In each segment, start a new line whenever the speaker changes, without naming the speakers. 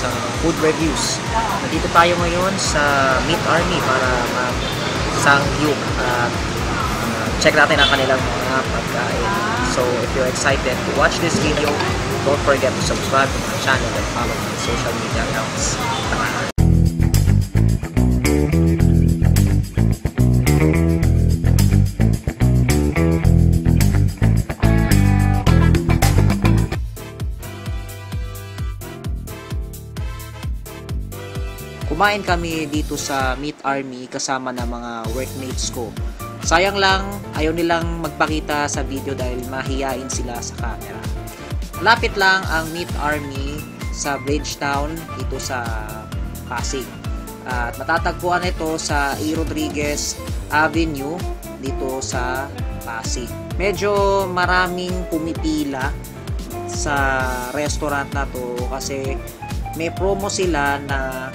sa food reviews. Nandito tayo ngayon sa Meat Army para mag-sangyup at check natin ang kanilang mga pagkain. So if you're excited to watch this video, don't forget to subscribe to my channel and follow my social media accounts. Tara! Kumain kami dito sa Meat Army kasama ng mga workmates ko. Sayang lang, ayaw nilang magpakita sa video dahil mahiyain sila sa camera. Malapit lang ang Meat Army sa Bridgetown dito sa Pasig. At matatagpuan ito sa A. Rodriguez Avenue dito sa Pasig. Medyo maraming pumipila sa restaurant na to kasi may promo sila na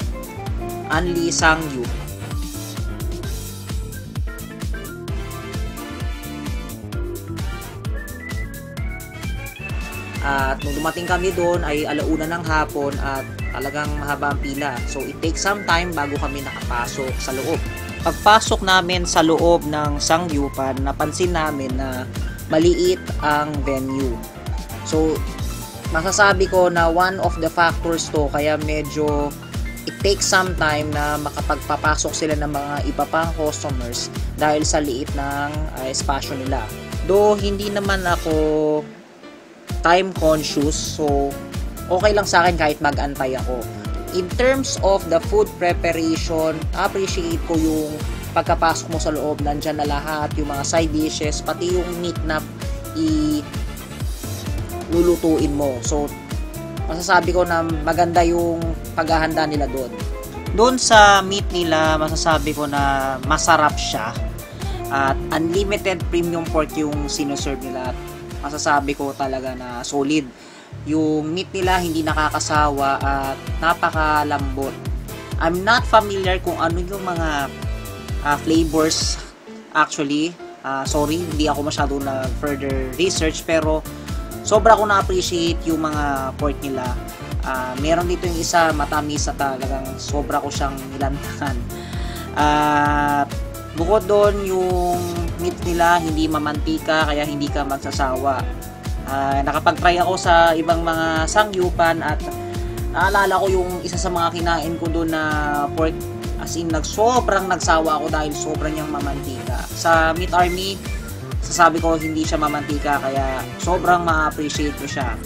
Only Sangyup. At nung dumating kami doon ay alauna ng hapon at talagang mahaba ang pila. So it takes some time bago kami nakapasok sa loob. Pagpasok namin sa loob ng sangyupan, napansin namin na maliit ang venue. So masasabi ko na one of the factors to kaya medyo it takes some time na makapagpapasok sila ng mga iba pang customers dahil sa liit ng espasyo nila. Though hindi naman ako time conscious, so okay lang sa akin kahit mag-antay ako. In terms of the food preparation, appreciate ko yung pagkapasok mo sa loob, nandyan na lahat, yung mga side dishes, pati yung meat na lulutuin mo. So masasabi ko na maganda yung paghahanda nila doon. Doon sa meat nila, masasabi ko na masarap siya. At unlimited premium pork yung sinuserve nila. Masasabi ko talaga na solid. Yung meat nila hindi nakakasawa at napakalambot. I'm not familiar kung ano yung mga flavors actually. Sorry, hindi ako masyado na further research pero sobra ko na-appreciate yung mga pork nila. Meron dito yung isa matamis at talagang sobra ko siyang nilantakan. Bukod doon, yung meat nila hindi mamantika kaya hindi ka magsasawa. Nakapag-try ako sa ibang mga sangyupan at naalala ko yung isa sa mga kinain ko doon na pork, as in sobrang nagsawa ako dahil sobrang niyang mamantika. Sa Meat Army, sasabi ko hindi siya mamantika kaya sobrang ma-appreciate ko siya.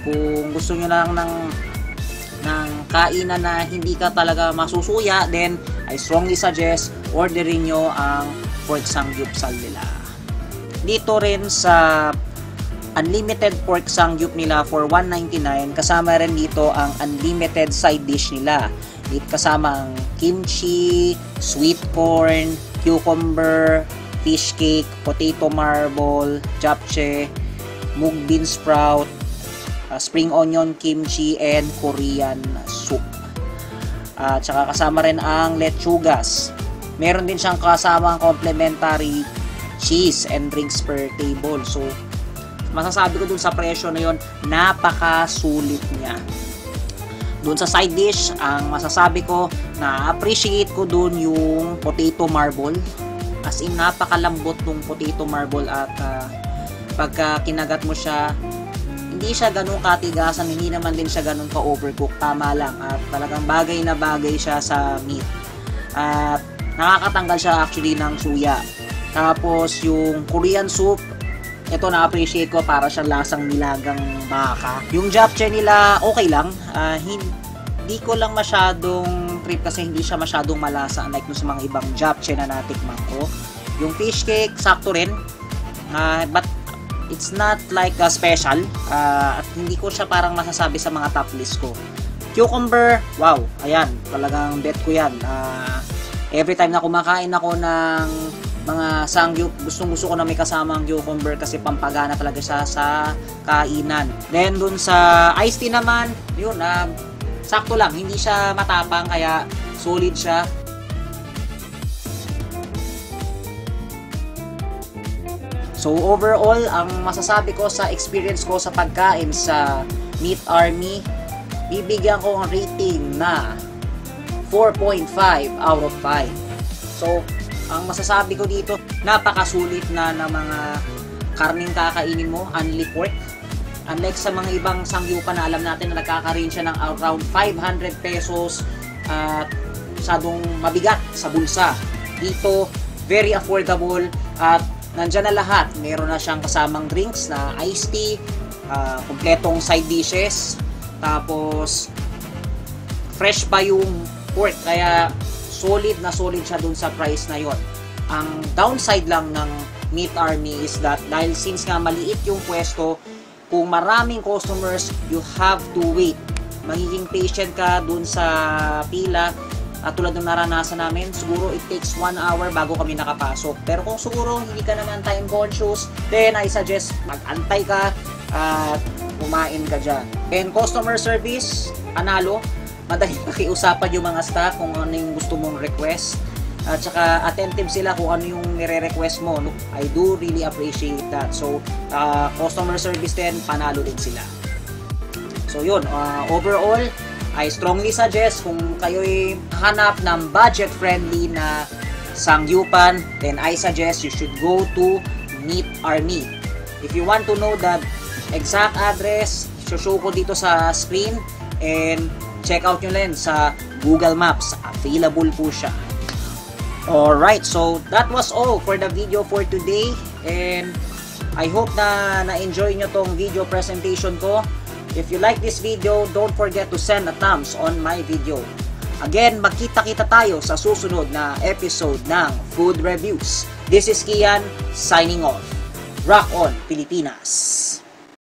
Kung gusto niyo lang ng kainan na hindi ka talaga masusuya, then I strongly suggest orderin nyo ang pork sangyupsal nila. Dito rin sa unlimited pork sangyup nila for $1.99, kasama rin dito ang unlimited side dish nila. Dito kasama ang kimchi, sweet corn, cucumber, fish cake, potato marble, japchae, mung bean sprout, spring onion kimchi, and Korean soup. Tsaka kasama rin ang lechugas. Meron din siyang kasamang complimentary cheese and drinks per table. So, masasabi ko dun sa presyo na yon, napakasulit niya. Dun sa side dish, ang masasabi ko na appreciate ko dun yung potato marble. As in, napakalambot ng potato marble at pagka kinagat mo siya, hindi siya ganun katigasan, hindi naman din siya ganun ka-overcook, tama lang. At talagang bagay na bagay siya sa meat. At nakakatanggal siya actually ng suya. Tapos yung Korean soup, ito na-appreciate ko, para siyang lasang nilagang baka. Yung japchae nila, okay lang. Hindi ko lang masyadong trip kasi hindi siya masyadong malasa unlike sa mga ibang japchae na natikman ko. Yung fish cake, sakto rin. But it's not like a special. At hindi ko siya parang masasabi sa mga top list ko. Cucumber, wow, ayan, talagang bet ko yan. Every time na kumakain ako ng mga sangyup, gustong-gusto ko na may kasama ang cucumber kasi pampagana talaga siya sa kainan. Then dun sa iced tea naman, yun, sakto lang, hindi siya matapang kaya solid siya. So overall, ang masasabi ko sa experience ko sa pagkain sa Meat Army, bibigyan ko ang rating na 4.5 out of 5. So, ang masasabi ko dito, napakasulit na ng mga karning kakainin mo, only pork. Unlike sa mga ibang sangyupan na alam natin na nagkakaroon siya ng around 500 pesos at masyadong mabigat sa bulsa. Dito, very affordable at nandyan na lahat. Meron na siyang kasamang drinks na iced tea, kompletong side dishes, tapos fresh pa yung pork, kaya solid na solid siya dun sa price na yon. Ang downside lang ng Meat Army is that dahil since nga maliit yung pwesto, kung maraming customers, you have to wait. Magiging patient ka dun sa pila. At tulad ng naranasan namin, siguro it takes 1 hour bago kami nakapasok. Pero kung siguro hindi ka naman time conscious, then I suggest mag-antay ka at kumain ka dyan. And customer service, analo. Madaling pakiusapan yung mga staff kung ano yung gusto mong request. At saka attentive sila kung ano yung nire-request mo. Look, I do really appreciate that. So, customer service din, panalo din sila. So yun, overall, I strongly suggest kung kayo'y hanap ng budget-friendly na sangyupan, then I suggest you should go to Meat Army. If you want to know the exact address, show ko dito sa screen, and check out nyo lang sa Google Maps. Available po siya. Alright, so that was all for the video for today, and I hope na na-enjoy nyo tong video presentation ko. If you like this video, don't forget to send a thumbs on my video. Again, magkita-kita tayo sa susunod na episode ng Food Reviews. This is Kian, signing off. Rock on, Pilipinas!